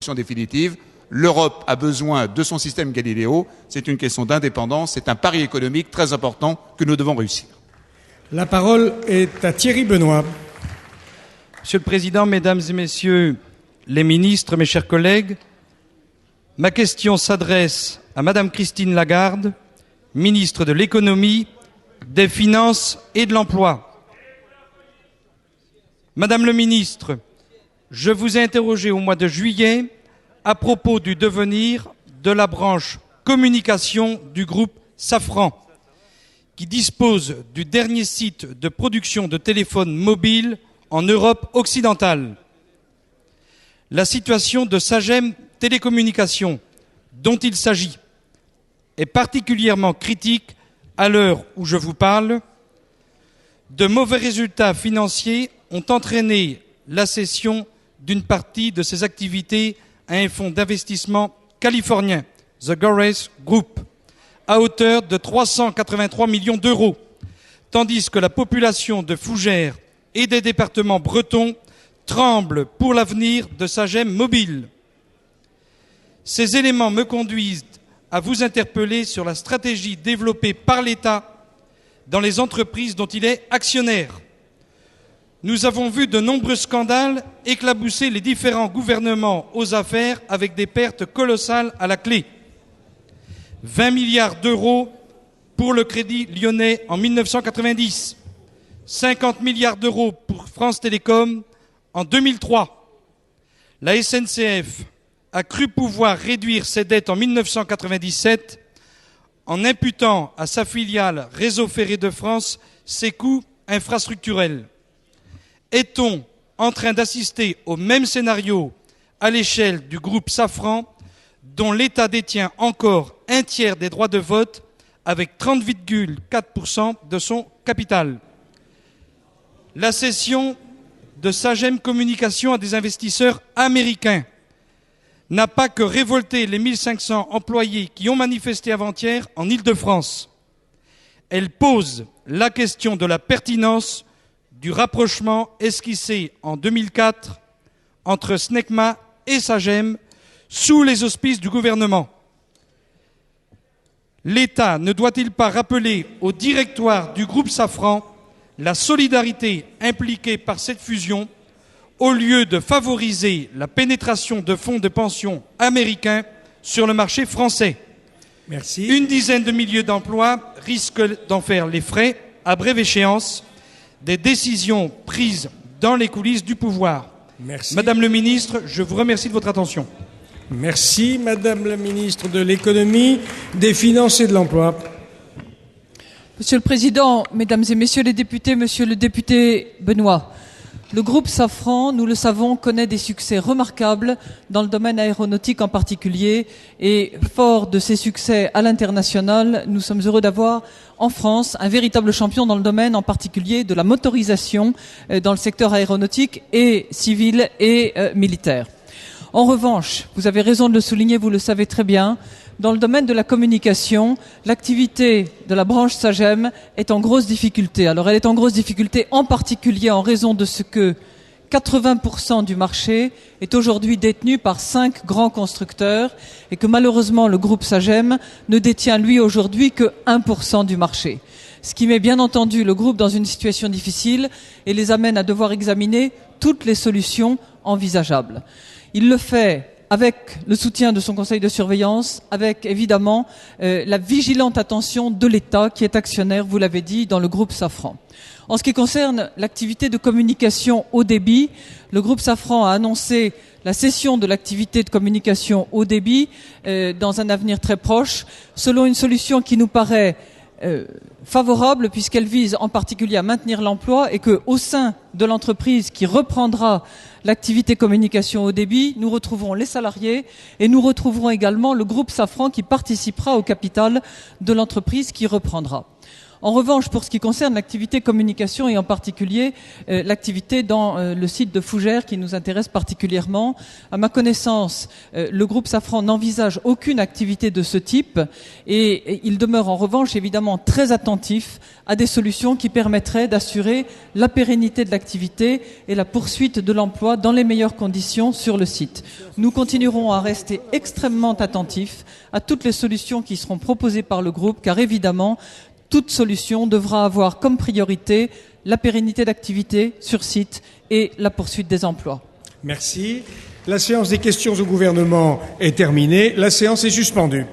solution définitive. L'Europe a besoin de son système Galileo. C'est une question d'indépendance. C'est un pari économique très important que nous devons réussir. La parole est à Thierry Benoît. Monsieur le Président, Mesdames et Messieurs les ministres, mes chers collègues, ma question s'adresse à Madame Christine Lagarde, ministre de l'Économie, des Finances et de l'Emploi. Madame le ministre, je vous ai interrogé au mois de juillet à propos du devenir de la branche communication du groupe Safran, qui dispose du dernier site de production de téléphones mobiles en Europe occidentale. La situation de Sagem Télécommunications, dont il s'agit, est particulièrement critique à l'heure où je vous parle. De mauvais résultats financiers ont entraîné la cession d'une partie de ses activités à un fonds d'investissement californien, The Gores Group, à hauteur de 383 millions d'euros, tandis que la population de Fougères et des départements bretons tremble pour l'avenir de Sagem Mobile. Ces éléments me conduisent à vous interpeller sur la stratégie développée par l'État dans les entreprises dont il est actionnaire. Nous avons vu de nombreux scandales éclabousser les différents gouvernements aux affaires avec des pertes colossales à la clé. 20 milliards d'euros pour le Crédit Lyonnais en 1990, 50 milliards d'euros pour France Télécom en 2003. La SNCF a cru pouvoir réduire ses dettes en 1997 en imputant à sa filiale Réseau Ferré de France ses coûts infrastructurels. Est-on en train d'assister au même scénario à l'échelle du groupe Safran, dont l'État détient encore un tiers des droits de vote avec 30,4% de son capital? La cession de Sagem Communications à des investisseurs américains n'a pas que révolté les 1500 employés qui ont manifesté avant-hier en Île-de-France. Elle pose la question de la pertinence du rapprochement esquissé en 2004 entre Snecma et Sagem sous les auspices du gouvernement. L'État ne doit-il pas rappeler au directoire du groupe Safran la solidarité impliquée par cette fusion au lieu de favoriser la pénétration de fonds de pension américains sur le marché français? Merci. Une dizaine de milliers d'emplois risquent d'en faire les frais à brève échéance des décisions prises dans les coulisses du pouvoir. Merci. Madame le ministre, je vous remercie de votre attention. Merci, Madame la ministre de l'Économie, des Finances et de l'Emploi. Monsieur le Président, Mesdames et Messieurs les députés, Monsieur le député Benoît, le groupe Safran, nous le savons, connaît des succès remarquables dans le domaine aéronautique en particulier, et fort de ces succès à l'international, nous sommes heureux d'avoir en France un véritable champion dans le domaine en particulier de la motorisation dans le secteur aéronautique et civil et militaire. En revanche, vous avez raison de le souligner, vous le savez très bien, dans le domaine de la communication, l'activité de la branche Sagem est en grosse difficulté. Alors elle est en grosse difficulté en particulier en raison de ce que 80% du marché est aujourd'hui détenu par 5 grands constructeurs et que malheureusement le groupe Sagem ne détient lui aujourd'hui que 1% du marché. Ce qui met bien entendu le groupe dans une situation difficile et les amène à devoir examiner toutes les solutions envisageables. Il le fait avec le soutien de son conseil de surveillance, avec évidemment la vigilante attention de l'État qui est actionnaire, vous l'avez dit, dans le groupe Safran. En ce qui concerne l'activité de communication haut débit, le groupe Safran a annoncé la cession de l'activité de communication haut débit dans un avenir très proche, selon une solution qui nous paraît favorable puisqu'elle vise en particulier à maintenir l'emploi et que, au sein de l'entreprise qui reprendra l'activité communication haut débit, nous retrouverons les salariés et nous retrouverons également le groupe Safran qui participera au capital de l'entreprise qui reprendra. En revanche, pour ce qui concerne l'activité communication et en particulier l'activité dans le site de Fougères qui nous intéresse particulièrement, à ma connaissance, le groupe Safran n'envisage aucune activité de ce type et il demeure en revanche évidemment très attentif à des solutions qui permettraient d'assurer la pérennité de l'activité et la poursuite de l'emploi dans les meilleures conditions sur le site. Nous continuerons à rester extrêmement attentifs à toutes les solutions qui seront proposées par le groupe, car évidemment, toute solution devra avoir comme priorité la pérennité d'activité sur site et la poursuite des emplois. Merci. La séance des questions au gouvernement est terminée. La séance est suspendue.